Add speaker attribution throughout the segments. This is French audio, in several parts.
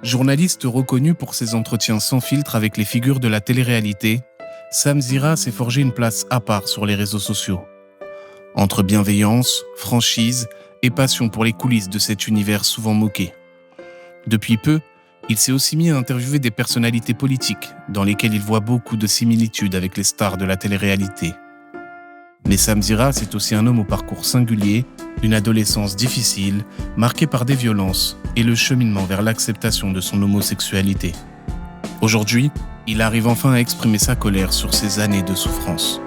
Speaker 1: Journaliste reconnu pour ses entretiens sans filtre avec les figures de la télé-réalité, Sam Zira s'est forgé une place à part sur les réseaux sociaux. Entre bienveillance, franchise et passion pour les coulisses de cet univers souvent moqué. Depuis peu, il s'est aussi mis à interviewer des personnalités politiques dans lesquelles il voit beaucoup de similitudes avec les stars de la télé-réalité. Mais Sam Zira, c'est aussi un homme au parcours singulier, une adolescence difficile, marquée par des violences et le cheminement vers l'acceptation de son homosexualité. Aujourd'hui, il arrive enfin à exprimer sa colère sur ces années de souffrance.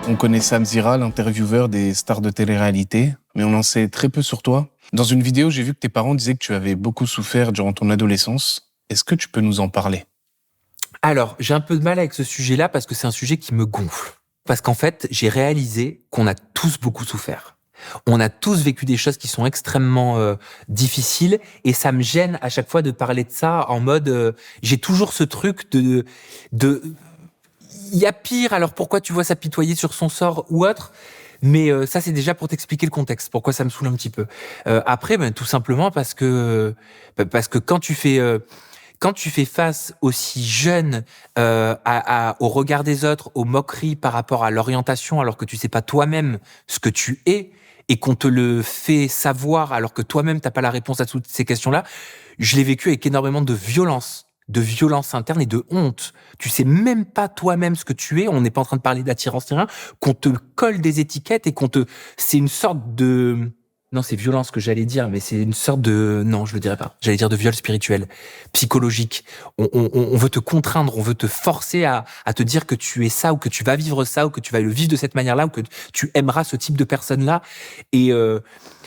Speaker 1: On connaît Sam Zira, l'intervieweur des stars de télé-réalité, mais on en sait très peu sur toi. Dans une vidéo, j'ai vu que tes parents disaient que tu avais beaucoup souffert durant ton adolescence. Est-ce que tu peux nous en parler ?
Speaker 2: Alors, j'ai un peu de mal avec ce sujet-là parce que c'est un sujet qui me gonfle. Parce qu'en fait, j'ai réalisé qu'on a tous beaucoup souffert. On a tous vécu des choses qui sont extrêmement difficiles et ça me gêne à chaque fois de parler de ça en mode... j'ai toujours ce truc de il y a pire, alors pourquoi tu vois s'apitoyer sur son sort ou autre ? Mais ça, c'est déjà pour t'expliquer le contexte, pourquoi ça me saoule un petit peu. Après, tout simplement parce que quand tu fais face aussi jeune au regard des autres, aux moqueries par rapport à l'orientation, alors que tu sais pas toi-même ce que tu es, et qu'on te le fait savoir alors que toi-même t'as pas la réponse à toutes ces questions-là, je l'ai vécu avec énormément de violence interne et de honte. Tu sais même pas toi-même ce que tu es, on n'est pas en train de parler d'attirance ni rien, qu'on te colle des étiquettes et c'est une sorte de... Non, c'est violence ce que j'allais dire, mais c'est une sorte de... Non, je le dirais pas. J'allais dire de viol spirituel, psychologique. On veut te contraindre, on veut te forcer à te dire que tu es ça, ou que tu vas vivre ça, ou que tu vas le vivre de cette manière-là, ou que tu aimeras ce type de personne-là. Et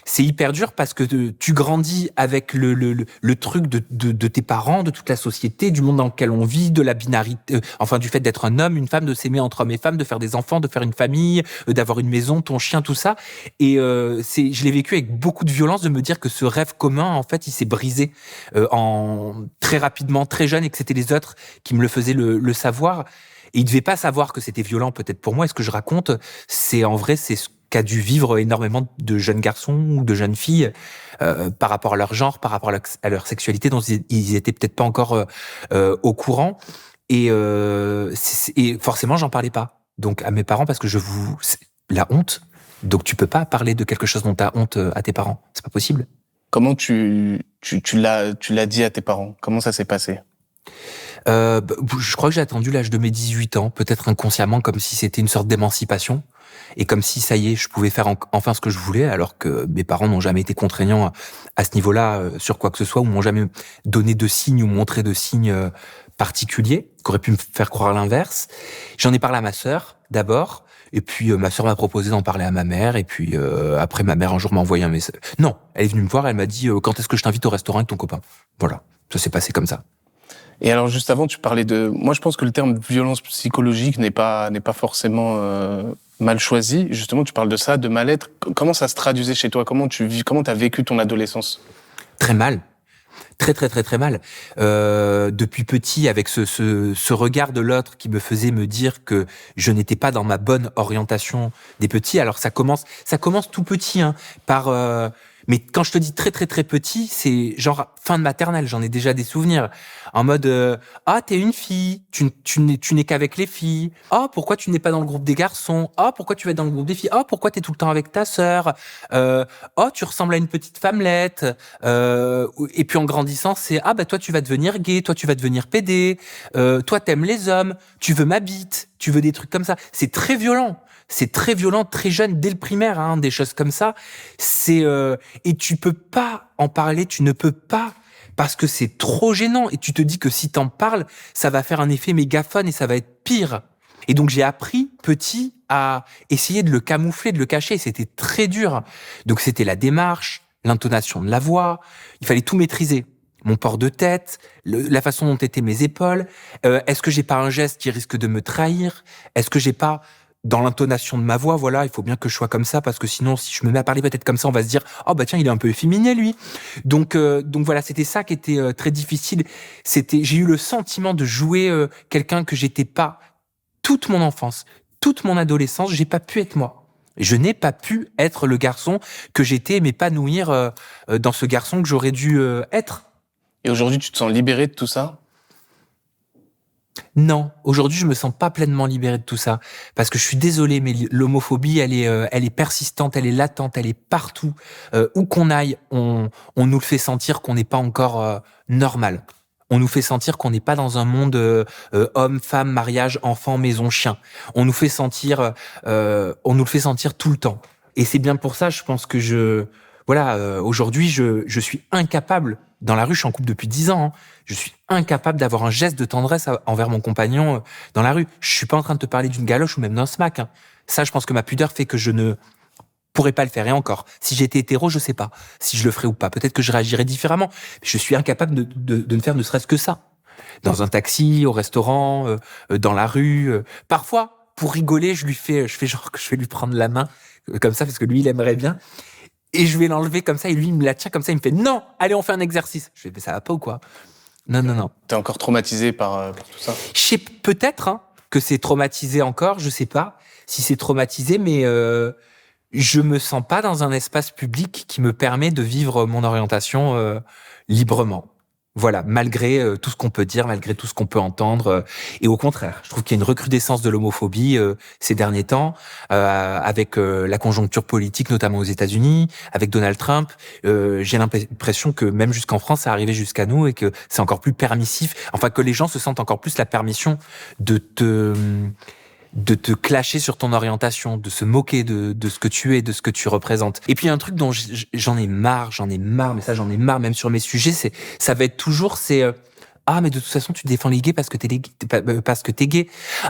Speaker 2: c'est hyper dur parce que tu grandis avec le truc de tes parents, de toute la société, du monde dans lequel on vit, de la binarité, du fait d'être un homme, une femme, de s'aimer entre hommes et femmes, de faire des enfants, de faire une famille, d'avoir une maison, ton chien, tout ça. Et je l'ai vécu avec beaucoup de violence de me dire que ce rêve commun, en fait, il s'est brisé très rapidement, très jeune, et que c'était les autres qui me le faisaient le savoir. Et ils devaient pas savoir que c'était violent, peut-être pour moi. Et ce que je raconte, c'est ce qu'a dû vivre énormément de jeunes garçons ou de jeunes filles par rapport à leur genre, par rapport à leur sexualité, dont ils étaient peut-être pas encore au courant. Et forcément, j'en parlais pas. Donc à mes parents, parce que la honte. Donc tu peux pas parler de quelque chose dont tu as honte à tes parents. C'est pas possible.
Speaker 1: Comment tu l'as dit à tes parents ? Comment ça s'est passé ?
Speaker 2: Je crois que j'ai attendu l'âge de mes 18 ans, peut-être inconsciemment, comme si c'était une sorte d'émancipation. Et comme si, ça y est, je pouvais faire enfin ce que je voulais, alors que mes parents n'ont jamais été contraignants à ce niveau-là sur quoi que ce soit, ou m'ont jamais donné de signes ou montré de signes particuliers, qui auraient pu me faire croire l'inverse. J'en ai parlé à ma sœur, d'abord, et puis ma sœur m'a proposé d'en parler à ma mère, et puis après, ma mère, un jour, m'a envoyé un message. Non, elle est venue me voir, elle m'a dit « Quand est-ce que je t'invite au restaurant avec ton copain ?» Voilà, ça s'est passé comme ça.
Speaker 1: Et alors, juste avant, tu parlais de... Moi, je pense que le terme violence psychologique n'est pas forcément mal choisi. Justement, tu parles de ça, de mal-être. Comment ça se traduisait chez toi ? Comment t'as vécu ton adolescence ?
Speaker 2: Très mal. Très, très, très, très mal. Depuis petit, avec ce regard de l'autre qui me faisait me dire que je n'étais pas dans ma bonne orientation des petits. Alors, ça commence tout petit, par... Mais quand je te dis très très très petit, c'est genre fin de maternelle, j'en ai déjà des souvenirs. En mode t'es une fille, tu n'es qu'avec les filles. Pourquoi tu n'es pas dans le groupe des garçons ? Pourquoi tu vas dans le groupe des filles ? Pourquoi t'es tout le temps avec ta sœur ? Tu ressembles à une petite femmelette. Et puis en grandissant, c'est toi tu vas devenir gay, toi tu vas devenir pédé, toi t'aimes les hommes, tu veux ma bite, tu veux des trucs comme ça. C'est très violent. C'est très violent, très jeune, dès le primaire, des choses comme ça. Et tu peux pas en parler, tu ne peux pas, parce que c'est trop gênant. Et tu te dis que si t'en parles, ça va faire un effet mégaphone et ça va être pire. Et donc j'ai appris, petit, à essayer de le camoufler, de le cacher. C'était très dur. Donc c'était la démarche, l'intonation de la voix. Il fallait tout maîtriser. Mon port de tête, la façon dont étaient mes épaules. Est-ce que j'ai pas un geste qui risque de me trahir ? Est-ce que j'ai pas... Dans l'intonation de ma voix, voilà, il faut bien que je sois comme ça, parce que sinon, si je me mets à parler peut-être comme ça, on va se dire, tiens, il est un peu efféminé, lui. Donc voilà, c'était ça qui était très difficile. J'ai eu le sentiment de jouer quelqu'un que j'étais pas toute mon enfance, toute mon adolescence, j'ai pas pu être moi. Je n'ai pas pu être le garçon que j'étais et m'épanouir dans ce garçon que j'aurais dû être.
Speaker 1: Et aujourd'hui, tu te sens libéré de tout ça?
Speaker 2: Non, aujourd'hui, je me sens pas pleinement libéré de tout ça. Parce que je suis désolé, mais l'homophobie, elle est persistante, elle est latente, elle est partout. Où qu'on aille, on nous le fait sentir qu'on n'est pas encore normal. On nous fait sentir qu'on n'est pas dans un monde homme, femme, mariage, enfant, maison, chien. On nous le fait sentir tout le temps. Et c'est bien pour ça, je pense que aujourd'hui, je suis incapable. Dans la rue, je suis en couple depuis 10 ans. Hein. Je suis incapable d'avoir un geste de tendresse envers mon compagnon dans la rue. Je suis pas en train de te parler d'une galoche ou même d'un smack. Hein. Ça, je pense que ma pudeur fait que je ne pourrais pas le faire. Et encore, si j'étais hétéro, je sais pas si je le ferais ou pas. Peut-être que je réagirais différemment. Je suis incapable de ne faire ne serait-ce que ça. Dans un taxi, au restaurant, dans la rue. Parfois, pour rigoler, je fais genre que je vais lui prendre la main comme ça parce que lui, il aimerait bien. Et je vais l'enlever comme ça, et lui, il me la tient comme ça, il me fait « Non, allez, on fait un exercice !» Je fais « Mais ça va pas ou quoi ?» Non.
Speaker 1: T'es encore traumatisé par tout ça?
Speaker 2: Je sais peut-être que c'est traumatisé encore, je sais pas si c'est traumatisé, mais je me sens pas dans un espace public qui me permet de vivre mon orientation librement. Voilà, malgré tout ce qu'on peut dire, malgré tout ce qu'on peut entendre. Et au contraire, je trouve qu'il y a une recrudescence de l'homophobie ces derniers temps, avec la conjoncture politique, notamment aux États-Unis, avec Donald Trump. J'ai l'impression que même jusqu'en France, ça arrivé jusqu'à nous et que c'est encore plus permissif. Enfin, que les gens se sentent encore plus la permission de te clasher sur ton orientation, de se moquer de ce que tu es, de ce que tu représentes. Et puis un truc dont j'en ai marre, mais ça j'en ai marre même sur mes sujets, ça va être toujours ah, mais de toute façon, tu défends les gays parce que t'es gay.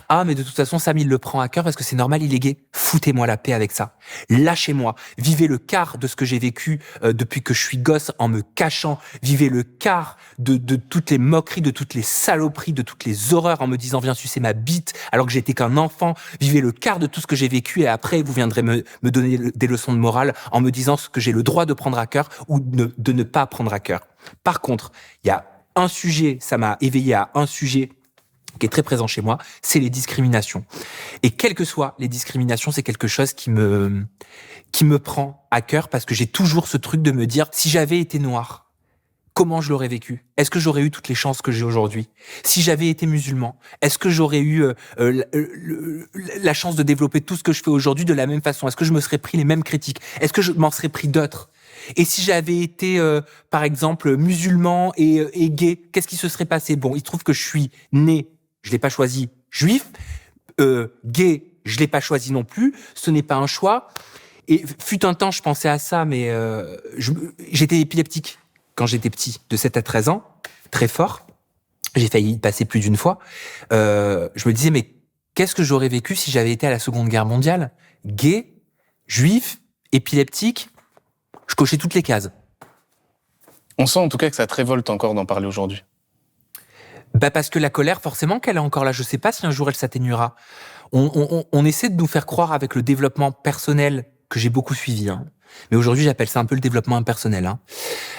Speaker 2: Ah, mais de toute façon, Sam, il le prend à cœur parce que c'est normal, il est gay. Foutez-moi la paix avec ça. Lâchez-moi. Vivez le quart de ce que j'ai vécu depuis que je suis gosse en me cachant. Vivez le quart de toutes les moqueries, de toutes les saloperies, de toutes les horreurs en me disant viens sucer ma bite alors que j'étais qu'un enfant. Vivez le quart de tout ce que j'ai vécu et après, vous viendrez me donner des leçons de morale en me disant ce que j'ai le droit de prendre à cœur ou de ne pas prendre à cœur. Par contre, il y a un sujet, ça m'a éveillé à un sujet qui est très présent chez moi, c'est les discriminations. Et quelles que soient les discriminations, c'est quelque chose qui me prend à cœur parce que j'ai toujours ce truc de me dire, si j'avais été noir, comment je l'aurais vécu? Est-ce que j'aurais eu toutes les chances que j'ai aujourd'hui? Si j'avais été musulman, est-ce que j'aurais eu la chance de développer tout ce que je fais aujourd'hui de la même façon? Est-ce que je me serais pris les mêmes critiques? Est-ce que je m'en serais pris d'autres? Et si j'avais été, par exemple, musulman et gay, qu'est-ce qui se serait passé? Bon, il se trouve que je suis né, je l'ai pas choisi, juif, gay, je l'ai pas choisi non plus, ce n'est pas un choix. Et fut un temps, je pensais à ça, mais j'étais épileptique quand j'étais petit, de 7 à 13 ans, très fort. J'ai failli y passer plus d'une fois. Je me disais, mais qu'est-ce que j'aurais vécu si j'avais été à la Seconde Guerre mondiale? Gay, juif, épileptique, je cochais toutes les cases.
Speaker 1: On sent en tout cas que ça te révolte encore d'en parler aujourd'hui.
Speaker 2: Parce que la colère, forcément qu'elle est encore là. Je sais pas si un jour elle s'atténuera. On essaie de nous faire croire avec le développement personnel que j'ai beaucoup suivi. Mais aujourd'hui, j'appelle ça un peu le développement impersonnel.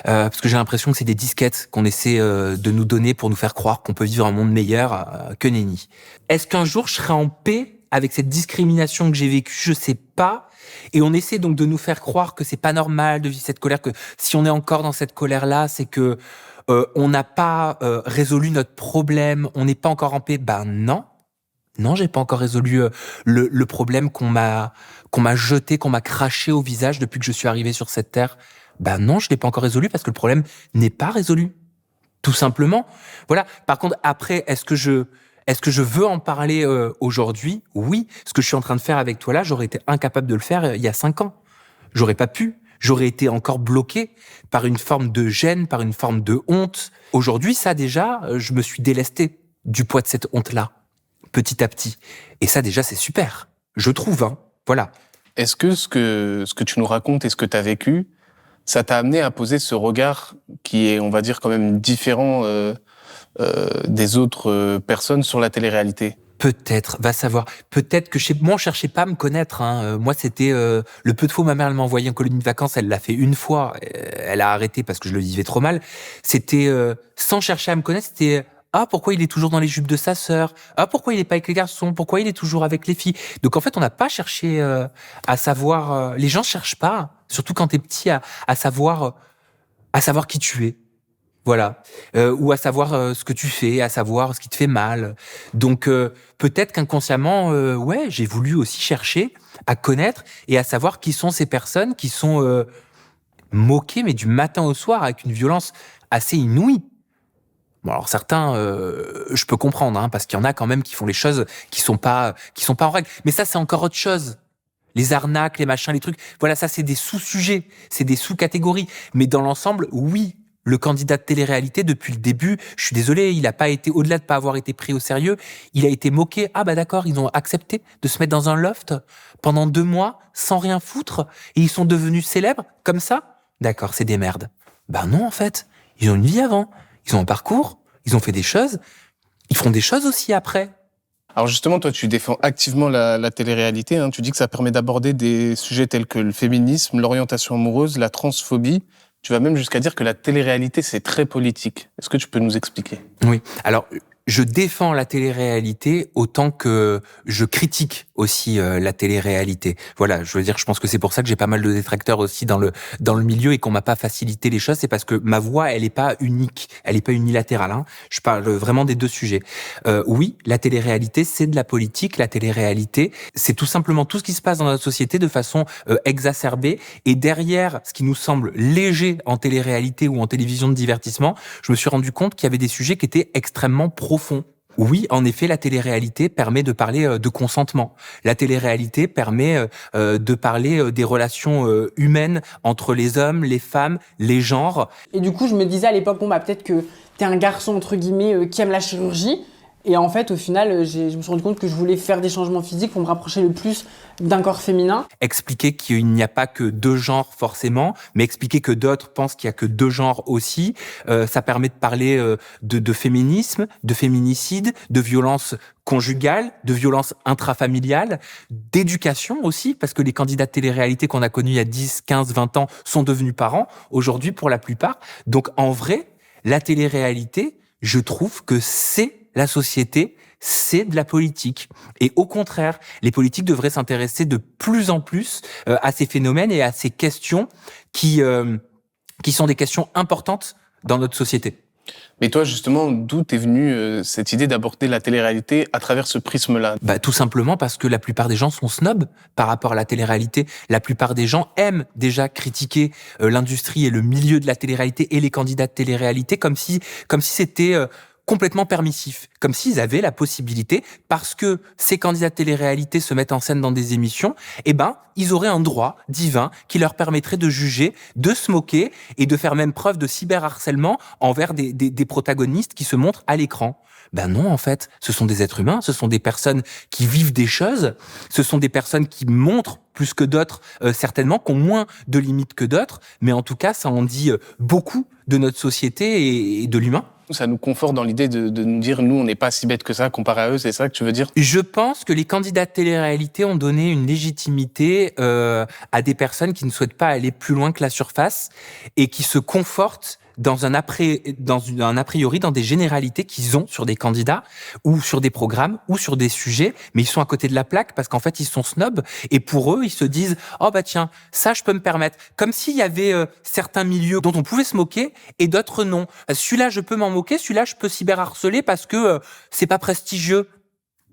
Speaker 2: Parce que j'ai l'impression que c'est des disquettes qu'on essaie de nous donner pour nous faire croire qu'on peut vivre un monde meilleur que nenni. Est-ce qu'un jour, je serai en paix avec cette discrimination que j'ai vécue? Je sais pas. Et on essaie donc de nous faire croire que c'est pas normal de vivre cette colère, que si on est encore dans cette colère-là, c'est que on n'a pas résolu notre problème, on n'est pas encore en paix. Non, j'ai pas encore résolu le problème qu'on m'a jeté, qu'on m'a craché au visage depuis que je suis arrivé sur cette terre. Non, je l'ai pas encore résolu parce que le problème n'est pas résolu, tout simplement. Voilà. Par contre, après, est-ce que je veux en parler aujourd'hui? Oui. Ce que je suis en train de faire avec toi là, j'aurais été incapable de le faire il y a 5 ans. J'aurais pas pu. J'aurais été encore bloqué par une forme de gêne, par une forme de honte. Aujourd'hui, ça déjà, je me suis délesté du poids de cette honte-là, petit à petit. Et ça déjà, c'est super. Je trouve, Voilà.
Speaker 1: Est-ce que ce que tu nous racontes et ce que tu as vécu, ça t'a amené à poser ce regard qui est, on va dire, quand même différent des autres personnes sur la télé-réalité?
Speaker 2: Peut-être, va savoir. Peut-être que moi, on cherchait pas à me connaître. Moi, c'était le peu de fois ma mère elle m'a envoyé en colonie de vacances. Elle l'a fait une fois. Elle a arrêté parce que je le vivais trop mal. C'était sans chercher à me connaître. C'était Ah, pourquoi il est toujours dans les jupes de sa sœur? Ah, pourquoi il est pas avec les garçons? Pourquoi il est toujours avec les filles? Donc en fait, on n'a pas cherché à savoir. Les gens cherchent pas, surtout quand t'es petit, à savoir qui tu es. Voilà. Ou à savoir ce que tu fais, à savoir ce qui te fait mal. Donc peut-être qu'inconsciemment, ouais, j'ai voulu aussi chercher à connaître et à savoir qui sont ces personnes qui sont moquées, mais du matin au soir, avec une violence assez inouïe. Bon, alors certains, je peux comprendre, hein, parce qu'il y en a quand même qui font les choses qui sont pas en règle. Mais ça, c'est encore autre chose. Les arnaques, les machins, les trucs. Voilà, ça, c'est des sous-sujets, c'est des sous-catégories. Mais dans l'ensemble, oui, le candidat de télé-réalité, depuis le début, je suis désolé, il a pas été, au-delà de pas avoir été pris au sérieux, il a été moqué. Ah bah d'accord, ils ont accepté de se mettre dans un loft pendant 2 mois, sans rien foutre, et ils sont devenus célèbres, comme ça? D'accord, c'est des merdes. Bah non, en fait. Ils ont une vie avant. Ils ont un parcours. Ils ont fait des choses. Ils feront des choses aussi après.
Speaker 1: Alors justement, toi, tu défends activement la télé-réalité. Hein. Tu dis que ça permet d'aborder des sujets tels que le féminisme, l'orientation amoureuse, la transphobie. Tu vas même jusqu'à dire que la télé-réalité, c'est très politique. Est-ce que tu peux nous expliquer?
Speaker 2: Oui. Alors, je défends la télé-réalité autant que je critique aussi la télé-réalité. Voilà, je veux dire, je pense que c'est pour ça que j'ai pas mal de détracteurs aussi dans le milieu et qu'on m'a pas facilité les choses. C'est parce que ma voix, elle est pas unique, elle est pas unilatérale. Hein. Je parle vraiment des deux sujets. Oui, la télé-réalité, c'est de la politique. La télé-réalité, c'est tout simplement tout ce qui se passe dans notre société de façon exacerbée. Et derrière, ce qui nous semble léger en télé-réalité ou en télévision de divertissement, je me suis rendu compte qu'il y avait des sujets qui étaient extrêmement profonds. Oui, en effet, la télé-réalité permet de parler de consentement. La télé-réalité permet de parler des relations humaines entre les hommes, les femmes, les genres.
Speaker 3: Et du coup, je me disais à l'époque, bon, bah, peut-être que t'es un garçon, entre guillemets, qui aime la chirurgie. Et en fait, au final, je me suis rendu compte que je voulais faire des changements physiques pour me rapprocher le plus d'un corps féminin.
Speaker 2: Expliquer qu'il n'y a pas que 2 genres forcément, mais expliquer que d'autres pensent qu'il y a que 2 genres aussi. Ça permet de parler de féminisme, de féminicide, de violence conjugale, de violence intrafamiliale, d'éducation aussi, parce que les candidats de télé-réalité qu'on a connus il y a 10, 15, 20 ans sont devenus parents, aujourd'hui pour la plupart. Donc en vrai, la télé-réalité, je trouve que c'est la société, c'est de la politique. Et au contraire, les politiques devraient s'intéresser de plus en plus à ces phénomènes et à ces questions qui sont des questions importantes dans notre société.
Speaker 1: Mais toi, justement, d'où t'es venue cette idée d'aborder la télé-réalité à travers ce prisme-là?
Speaker 2: Bah, tout simplement parce que la plupart des gens sont snobs par rapport à la télé-réalité. La plupart des gens aiment déjà critiquer l'industrie et le milieu de la télé-réalité et les candidats de télé-réalité comme si c'était complètement permissif, comme s'ils avaient la possibilité, parce que ces candidats de télé-réalité se mettent en scène dans des émissions, eh ben, ils auraient un droit divin qui leur permettrait de juger, de se moquer et de faire même preuve de cyberharcèlement envers des protagonistes qui se montrent à l'écran. Ben non, en fait, ce sont des êtres humains, ce sont des personnes qui vivent des choses, ce sont des personnes qui montrent plus que d'autres, certainement, qui ont moins de limites que d'autres, mais en tout cas, ça en dit beaucoup de notre société et de l'humain.
Speaker 1: Ça nous conforte dans l'idée de nous dire, nous, on n'est pas si bêtes que ça comparé à eux, c'est ça que tu veux dire?
Speaker 2: Je pense que les candidats de télé-réalité ont donné une légitimité à des personnes qui ne souhaitent pas aller plus loin que la surface et qui se confortent dans un a priori, dans des généralités qu'ils ont sur des candidats ou sur des programmes ou sur des sujets, mais ils sont à côté de la plaque parce qu'en fait ils sont snobs et pour eux ils se disent oh bah tiens ça je peux me permettre, comme s'il y avait certains milieux dont on pouvait se moquer et d'autres non. Celui-là je peux m'en moquer, celui-là je peux cyberharceler parce que c'est pas prestigieux.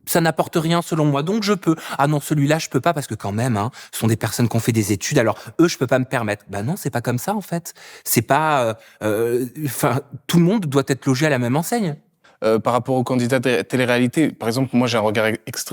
Speaker 2: Ça n'apporte rien selon moi, donc je peux. Ah non, celui-là, je peux pas parce que quand même, hein, ce sont des personnes qui ont fait des études, alors eux, je peux pas me permettre. Bah non, c'est pas comme ça en fait. C'est pas, tout le monde doit être logé à la même enseigne.
Speaker 1: Par rapport aux candidats de télé-réalité, par exemple, moi j'ai un regard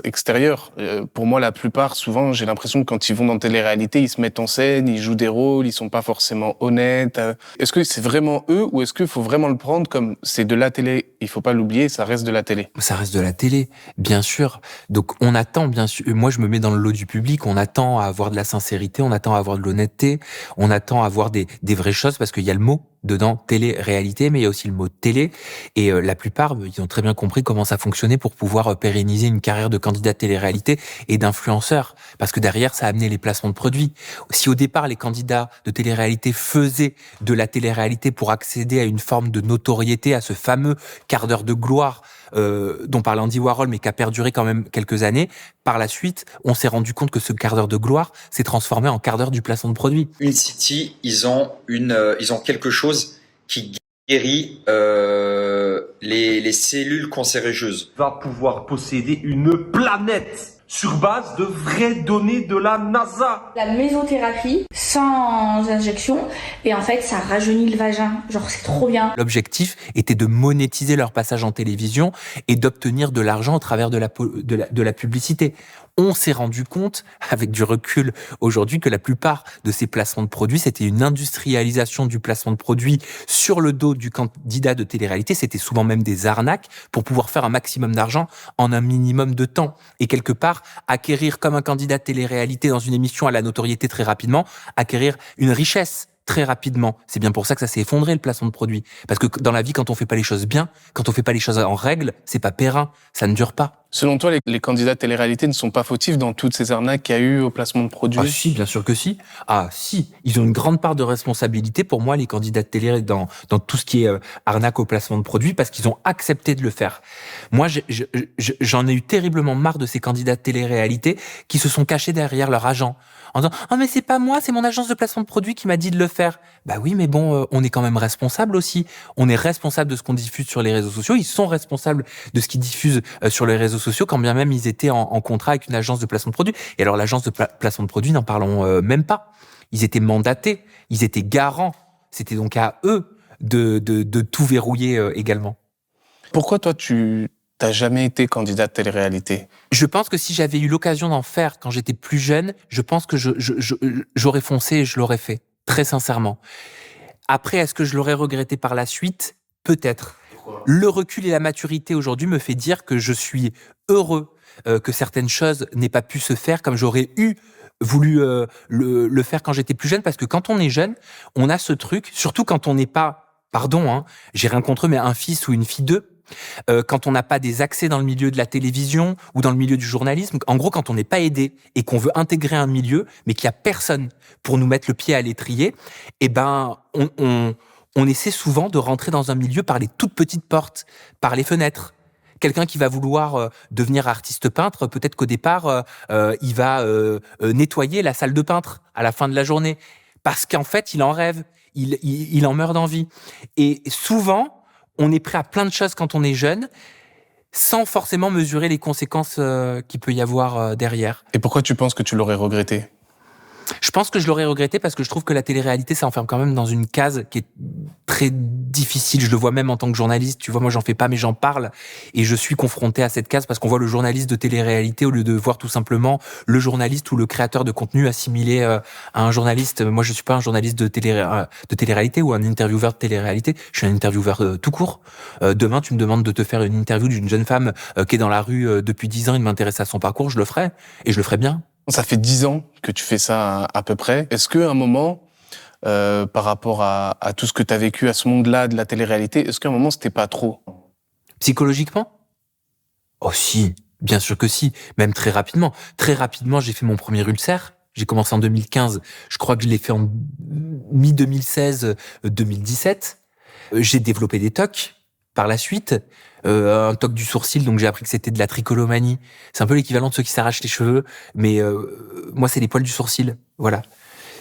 Speaker 1: extérieur. Pour moi, la plupart, souvent, j'ai l'impression que quand ils vont dans télé-réalité, ils se mettent en scène, ils jouent des rôles, ils sont pas forcément honnêtes. Est-ce que c'est vraiment eux ou est-ce qu'il faut vraiment le prendre comme c'est de la télé, il faut pas l'oublier, ça reste de la télé?
Speaker 2: Ça reste de la télé, bien sûr. Donc on attend, bien sûr, moi je me mets dans le lot du public, on attend à avoir de la sincérité, on attend à avoir de l'honnêteté, on attend à avoir des vraies choses parce qu'il y a le mot. dedans télé-réalité, mais il y a aussi le mot télé. Et la plupart, ils ont très bien compris comment ça fonctionnait pour pouvoir pérenniser une carrière de candidat télé-réalité et d'influenceur. Parce que derrière, ça a amené les placements de produits. Si au départ, les candidats de télé-réalité faisaient de la télé-réalité pour accéder à une forme de notoriété, à ce fameux quart d'heure de gloire dont parlait Andy Warhol, mais qui a perduré quand même quelques années, par la suite, on s'est rendu compte que ce quart d'heure de gloire s'est transformé en quart d'heure du placement de produit.
Speaker 4: Unicity, ils ont quelque chose qui guérit les cellules cancérigeuses.
Speaker 5: Va pouvoir posséder une planète sur base de vraies données de la NASA.
Speaker 6: La mésothérapie sans injection et en fait ça rajeunit le vagin, genre c'est trop bien.
Speaker 2: L'objectif était de monétiser leur passage en télévision et d'obtenir de l'argent au travers de la publicité. On s'est rendu compte, avec du recul aujourd'hui, que la plupart de ces placements de produits, c'était une industrialisation du placement de produits sur le dos du candidat de télé-réalité. C'était souvent même des arnaques pour pouvoir faire un maximum d'argent en un minimum de temps. Et quelque part, acquérir comme un candidat de télé-réalité dans une émission à la notoriété très rapidement, acquérir une richesse très rapidement. C'est bien pour ça que ça s'est effondré, le placement de produits. Parce que dans la vie, quand on fait pas les choses bien, quand on fait pas les choses en règle, c'est pas périn, ça ne dure pas.
Speaker 1: Selon toi, les candidats de télé-réalité ne sont pas fautifs dans toutes ces arnaques qu'il y a eu au placement de produits?
Speaker 2: Ah si, bien sûr que si. Ah si, ils ont une grande part de responsabilité, pour moi, les candidats de télé, dans tout ce qui est arnaque au placement de produits, parce qu'ils ont accepté de le faire. Moi, j'en ai eu terriblement marre de ces candidats de télé-réalité qui se sont cachés derrière leur agent, en disant « Ah mais c'est pas moi, c'est mon agence de placement de produits qui m'a dit de le faire. » Bah oui, mais bon, on est quand même responsable aussi. On est responsable de ce qu'on diffuse sur les réseaux sociaux. Ils sont responsables de ce qu'ils diffusent sur les réseaux sociaux, quand bien même ils étaient en contrat avec une agence de placement de produits. Et alors l'agence de placement de produits, n'en parlons même pas. Ils étaient mandatés, ils étaient garants. C'était donc à eux de tout verrouiller également.
Speaker 1: Pourquoi toi, tu n'as jamais été candidat de télé-réalité?
Speaker 2: Je pense que si j'avais eu l'occasion d'en faire quand j'étais plus jeune, je pense que j'aurais foncé et je l'aurais fait, très sincèrement. Après, est-ce que je l'aurais regretté par la suite? Peut-être. Le recul et la maturité aujourd'hui me fait dire que je suis heureux que certaines choses n'aient pas pu se faire comme j'aurais voulu le faire quand j'étais plus jeune, parce que quand on est jeune, on a ce truc, surtout quand on n'est pas, pardon, j'ai rien contre eux, mais un fils ou une fille d'eux, quand on n'a pas des accès dans le milieu de la télévision ou dans le milieu du journalisme, en gros quand on n'est pas aidé et qu'on veut intégrer un milieu, mais qu'il n'y a personne pour nous mettre le pied à l'étrier, eh ben on essaie souvent de rentrer dans un milieu par les toutes petites portes, par les fenêtres. Quelqu'un qui va vouloir devenir artiste peintre, peut-être qu'au départ, il va nettoyer la salle de peintre à la fin de la journée. Parce qu'en fait, il en rêve, il en meurt d'envie. Et souvent, on est prêt à plein de choses quand on est jeune, sans forcément mesurer les conséquences qu'il peut y avoir derrière.
Speaker 1: Et pourquoi tu penses que tu l'aurais regretté?
Speaker 2: Je pense que je l'aurais regretté parce que je trouve que la télé-réalité, ça enferme quand même dans une case qui est très difficile. Je le vois même en tant que journaliste. Tu vois, moi, j'en fais pas, mais j'en parle. Et je suis confronté à cette case parce qu'on voit le journaliste de télé-réalité au lieu de voir tout simplement le journaliste ou le créateur de contenu assimilé à un journaliste. Moi, je suis pas un journaliste de télé-réalité ou un intervieweur de télé-réalité. Je suis un intervieweur tout court. Demain, tu me demandes de te faire une interview d'une jeune femme qui est dans la rue depuis 10 ans et de m'intéresser à son parcours. Je le ferai. Et je le ferai bien.
Speaker 1: Ça fait 10 ans que tu fais ça à peu près. Est-ce qu'à un moment, par rapport à tout ce que tu as vécu à ce monde-là de la télé-réalité, est-ce qu'à un moment, c'était pas trop?
Speaker 2: Psychologiquement? Oh si, bien sûr que si, même très rapidement. Très rapidement, j'ai fait mon premier ulcère. J'ai commencé en 2015. Je crois que je l'ai fait en mi-2016, 2017. J'ai développé des TOC par la suite. Un TOC du sourcil, donc j'ai appris que c'était de la trichotillomanie. C'est un peu l'équivalent de ceux qui s'arrachent les cheveux, mais moi c'est les poils du sourcil, voilà.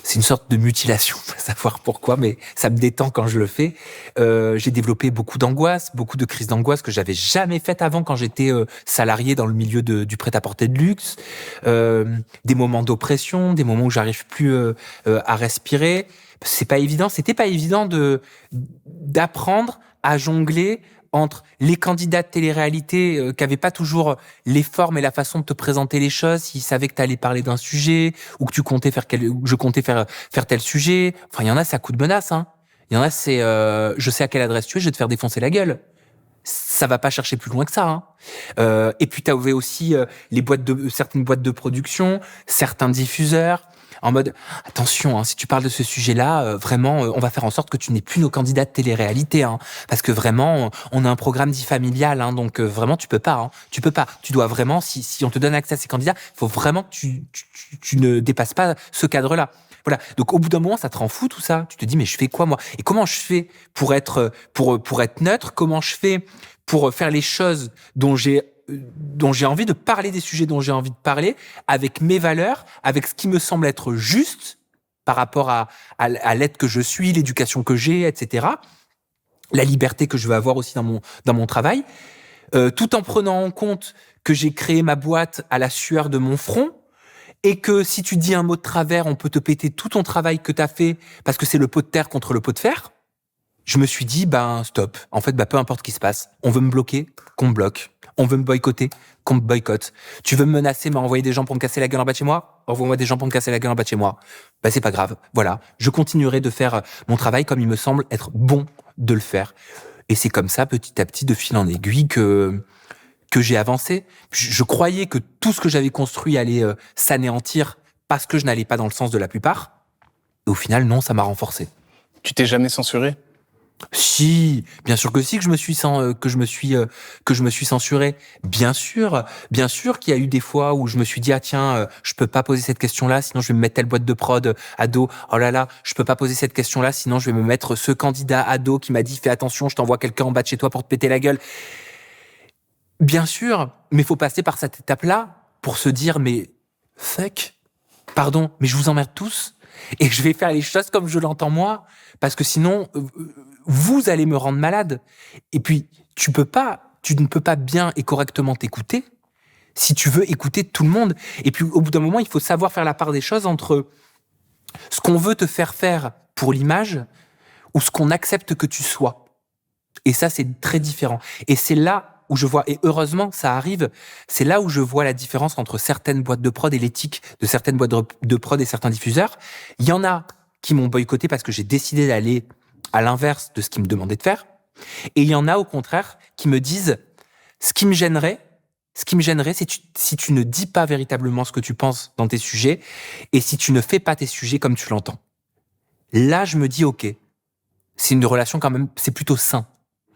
Speaker 2: C'est une sorte de mutilation, pas savoir pourquoi, mais ça me détend quand je le fais. J'ai développé beaucoup d'angoisse, beaucoup de crises d'angoisse que j'avais jamais faites avant quand j'étais salarié dans le milieu du prêt-à-porter de luxe. Des moments d'oppression, des moments où j'arrive plus à respirer. C'est pas évident, c'était pas évident d'apprendre à jongler entre les candidats de télé-réalité qui n'avaient pas toujours les formes et la façon de te présenter les choses, s'ils savaient que tu allais parler d'un sujet ou que je comptais faire tel sujet. Enfin, il y en a, c'est à coup de menace. Il y en a, c'est je sais à quelle adresse tu es, je vais te faire défoncer la gueule. Ça va pas chercher plus loin que ça. Et puis, tu avais aussi certaines boîtes de production, certains diffuseurs, en mode attention, si tu parles de ce sujet-là, vraiment, on va faire en sorte que tu n'aies plus nos candidats de télé-réalité, parce que vraiment, on a un programme dit familial, donc vraiment tu peux pas, tu dois vraiment, si on te donne accès à ces candidats, il faut vraiment que tu ne dépasses pas ce cadre-là. Voilà. Donc au bout d'un moment, ça te rend fou tout ça. Tu te dis mais je fais quoi moi ? Et comment je fais pour être neutre ? Comment je fais pour faire les choses dont j'ai envie de parler, des sujets dont j'ai envie de parler, avec mes valeurs, avec ce qui me semble être juste par rapport à l'être que je suis, l'éducation que j'ai, etc. La liberté que je veux avoir aussi dans mon travail, tout en prenant en compte que j'ai créé ma boîte à la sueur de mon front, et que si tu dis un mot de travers, on peut te péter tout ton travail que t'as fait parce que c'est le pot de terre contre le pot de fer. Je me suis dit, stop. En fait, peu importe ce qui se passe. On veut me bloquer, qu'on me bloque. On veut me boycotter, qu'on me boycotte. Tu veux me menacer, m'envoyer des gens pour me casser la gueule en bas de chez moi ? Envoie-moi des gens pour me casser la gueule en bas de chez moi. C'est pas grave. Voilà. Je continuerai de faire mon travail comme il me semble être bon de le faire. Et c'est comme ça, petit à petit, de fil en aiguille, que j'ai avancé. Je croyais que tout ce que j'avais construit allait s'anéantir parce que je n'allais pas dans le sens de la plupart. Et au final, non, ça m'a renforcé.
Speaker 1: Tu t'es jamais censuré ?
Speaker 2: Si, bien sûr que si, que je me suis censuré. Bien sûr qu'il y a eu des fois où je me suis dit je peux pas poser cette question-là, sinon je vais me mettre telle boîte de prod à dos. Oh là là, je peux pas poser cette question-là, sinon je vais me mettre ce candidat à dos qui m'a dit fais attention, je t'envoie quelqu'un en bas de chez toi pour te péter la gueule. Bien sûr, mais faut passer par cette étape-là pour se dire mais fuck, pardon, mais je vous emmerde tous et je vais faire les choses comme je l'entends moi, parce que sinon vous allez me rendre malade. Et puis tu ne peux pas bien et correctement t'écouter si tu veux écouter tout le monde. Et puis au bout d'un moment, il faut savoir faire la part des choses entre ce qu'on veut te faire faire pour l'image ou ce qu'on accepte que tu sois. Et ça, c'est très différent. Et c'est là où je vois, et heureusement, ça arrive, c'est là où je vois la différence entre certaines boîtes de prod et l'éthique de certaines boîtes de prod et certains diffuseurs. Il y en a qui m'ont boycotté parce que j'ai décidé d'aller à l'inverse de ce qu'ils me demandaient de faire. Et il y en a, au contraire, qui me disent, ce qui me gênerait, c'est si tu ne dis pas véritablement ce que tu penses dans tes sujets, et si tu ne fais pas tes sujets comme tu l'entends. Là, je me dis, ok, c'est une relation quand même, c'est plutôt sain.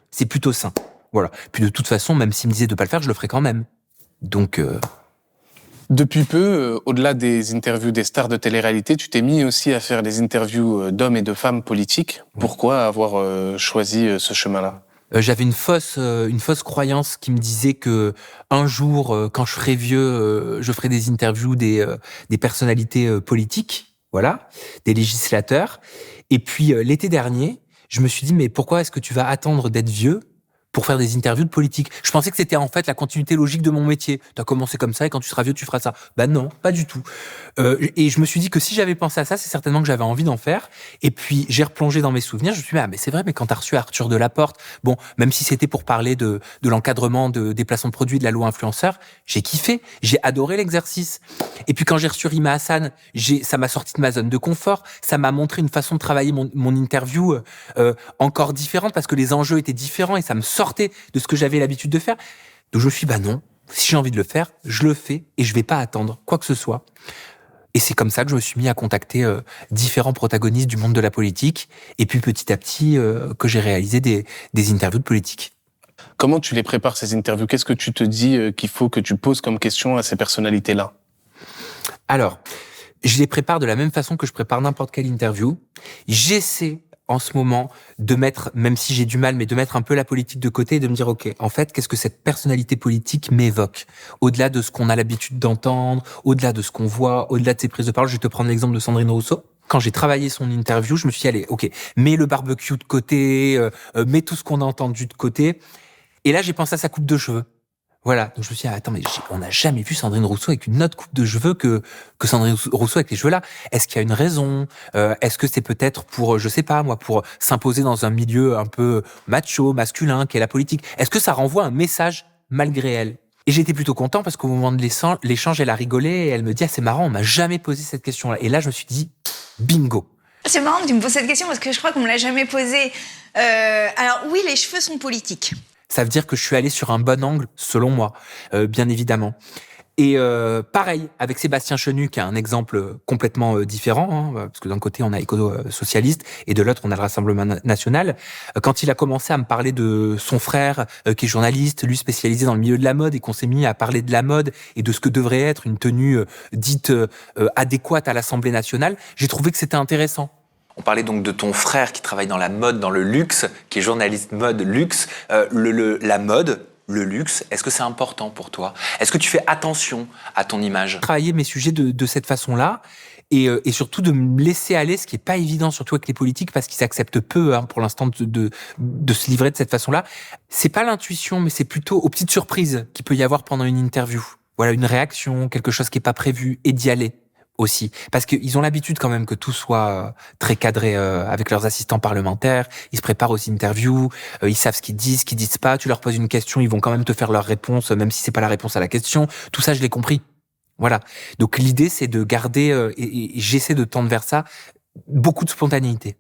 Speaker 2: C'est plutôt sain. Voilà. Puis de toute façon, même s'il me disait de pas le faire, je le ferais quand même. Donc...
Speaker 1: Depuis peu, au-delà des interviews des stars de télé-réalité, tu t'es mis aussi à faire des interviews d'hommes et de femmes politiques. Oui. Pourquoi avoir choisi ce chemin-là ?
Speaker 2: J'avais une fausse croyance qui me disait que un jour, quand je serai vieux, je ferai des interviews des personnalités politiques, voilà, des législateurs. Et puis l'été dernier, je me suis dit mais pourquoi est-ce que tu vas attendre d'être vieux pour faire des interviews de politique? Je pensais que c'était en fait la continuité logique de mon métier. T'as commencé comme ça et quand tu seras vieux, tu feras ça. Non, pas du tout. Et je me suis dit que si j'avais pensé à ça, c'est certainement que j'avais envie d'en faire. Et puis j'ai replongé dans mes souvenirs. Je me suis dit mais c'est vrai, mais quand t'as reçu Arthur Delaporte, bon, même si c'était pour parler de l'encadrement des placements de produits de la loi influenceur, j'ai kiffé, j'ai adoré l'exercice. Et puis quand j'ai reçu Rima Hassan, ça m'a sorti de ma zone de confort. Ça m'a montré une façon de travailler mon interview encore différente parce que les enjeux étaient différents et ça me sortait de ce que j'avais l'habitude de faire. Donc je me suis dit, non, si j'ai envie de le faire, je le fais et je vais pas attendre quoi que ce soit. Et c'est comme ça que je me suis mis à contacter différents protagonistes du monde de la politique et puis petit à petit que j'ai réalisé des interviews de politique.
Speaker 1: Comment tu les prépares ces interviews ? Qu'est-ce que tu te dis qu'il faut que tu poses comme question à ces personnalités-là ?
Speaker 2: Alors, je les prépare de la même façon que je prépare n'importe quelle interview. J'essaie en ce moment de mettre, même si j'ai du mal, mais de mettre un peu la politique de côté et de me dire, ok, en fait, qu'est-ce que cette personnalité politique m'évoque ? Au-delà de ce qu'on a l'habitude d'entendre, au-delà de ce qu'on voit, au-delà de ses prises de parole, je vais te prendre l'exemple de Sandrine Rousseau. Quand j'ai travaillé son interview, je me suis dit, allez, ok, mets le barbecue de côté, mets tout ce qu'on a entendu de côté. Et là, j'ai pensé à sa coupe de cheveux. Voilà. Donc je me suis dit, attends, mais on n'a jamais vu Sandrine Rousseau avec une autre coupe de cheveux que Sandrine Rousseau avec les cheveux là. Est-ce qu'il y a une raison ? Est-ce que c'est peut-être pour, je sais pas moi, pour s'imposer dans un milieu un peu macho, masculin, qu'est la politique ? Est-ce que ça renvoie un message malgré elle ? Et j'étais plutôt content parce qu'au moment de l'échange, elle a rigolé et elle me dit, c'est marrant, on m'a jamais posé cette question-là. Et là, je me suis dit, bingo.
Speaker 7: C'est marrant que tu me poses cette question parce que je crois qu'on me l'a jamais posée. Alors oui, les cheveux sont politiques.
Speaker 2: Ça veut dire que je suis allé sur un bon angle, selon moi, bien évidemment. Et pareil, avec Sébastien Chenu, qui est un exemple complètement différent, parce que d'un côté, on a éco-socialiste, et de l'autre, on a le Rassemblement national. Quand il a commencé à me parler de son frère, qui est journaliste, lui spécialisé dans le milieu de la mode, et qu'on s'est mis à parler de la mode et de ce que devrait être une tenue dite adéquate à l'Assemblée nationale, j'ai trouvé que c'était intéressant. On parlait donc de ton frère qui travaille dans la mode, dans le luxe, qui est journaliste mode luxe. La mode, le luxe, est-ce que c'est important pour toi ? Est-ce que tu fais attention à ton image ? Travailler mes sujets de cette façon-là et surtout de me laisser aller, ce qui est pas évident, surtout avec les politiques, parce qu'ils acceptent peu pour l'instant de se livrer de cette façon-là. C'est pas l'intuition, mais c'est plutôt aux petites surprises qu'il peut y avoir pendant une interview. Voilà, une réaction, quelque chose qui est pas prévu, et d'y aller aussi. Parce qu'ils ont l'habitude quand même que tout soit très cadré avec leurs assistants parlementaires. Ils se préparent aux interviews, ils savent ce qu'ils disent pas. Tu leur poses une question, ils vont quand même te faire leur réponse, même si c'est pas la réponse à la question. Tout ça, je l'ai compris. Voilà. Donc l'idée, c'est de garder, et j'essaie de tendre vers ça, beaucoup de spontanéité.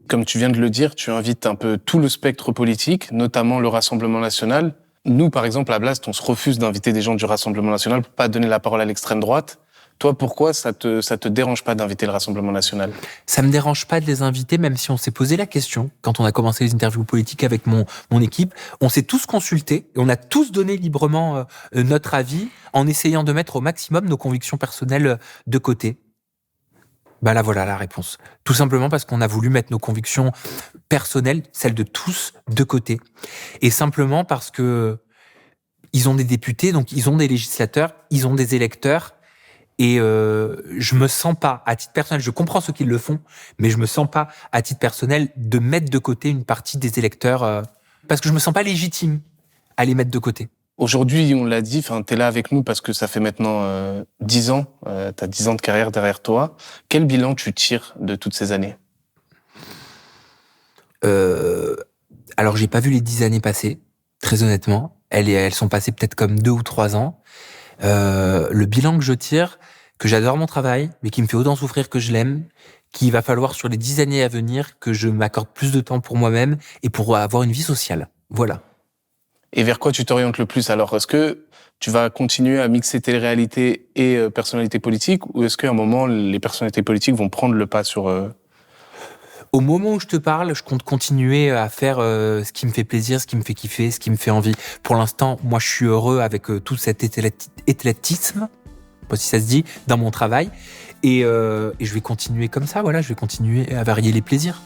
Speaker 1: Comme tu viens de le dire, tu invites un peu tout le spectre politique, notamment le Rassemblement national. Nous, par exemple, à Blast, on se refuse d'inviter des gens du Rassemblement national pour pas donner la parole à l'extrême droite. Toi, pourquoi ça te dérange pas d'inviter le Rassemblement national ?
Speaker 2: Ça me dérange pas de les inviter, même si on s'est posé la question quand on a commencé les interviews politiques avec mon équipe. On s'est tous consultés et on a tous donné librement notre avis en essayant de mettre au maximum nos convictions personnelles de côté. Bah là, voilà la réponse. Tout simplement parce qu'on a voulu mettre nos convictions personnelles, celles de tous, de côté. Et simplement parce que ils ont des députés, donc ils ont des législateurs, ils ont des électeurs. Et je me sens pas, à titre personnel, je comprends ceux qui le font, mais je me sens pas, à titre personnel, de mettre de côté une partie des électeurs, parce que je me sens pas légitime à les mettre de côté.
Speaker 1: Aujourd'hui, on l'a dit, t'es là avec nous parce que ça fait maintenant 10 ans, t'as 10 ans de carrière derrière toi. Quel bilan tu tires de toutes ces années ?
Speaker 2: Alors, j'ai pas vu les 10 années passer, très honnêtement. Elles sont passées peut-être comme 2 ou 3 ans. Le bilan que je tire, que j'adore mon travail, mais qui me fait autant souffrir que je l'aime, qu'il va falloir sur les 10 années à venir que je m'accorde plus de temps pour moi-même et pour avoir une vie sociale. Voilà.
Speaker 1: Et vers quoi tu t'orientes le plus ? Alors, est-ce que tu vas continuer à mixer télé-réalité et personnalité politique, ou est-ce qu'à un moment, les personnalités politiques vont prendre le pas sur...
Speaker 2: Au moment où je te parle, je compte continuer à faire ce qui me fait plaisir, ce qui me fait kiffer, ce qui me fait envie. Pour l'instant, moi, je suis heureux avec tout cet éclectisme, je sais pas si ça se dit, dans mon travail. Et je vais continuer comme ça, voilà, je vais continuer à varier les plaisirs.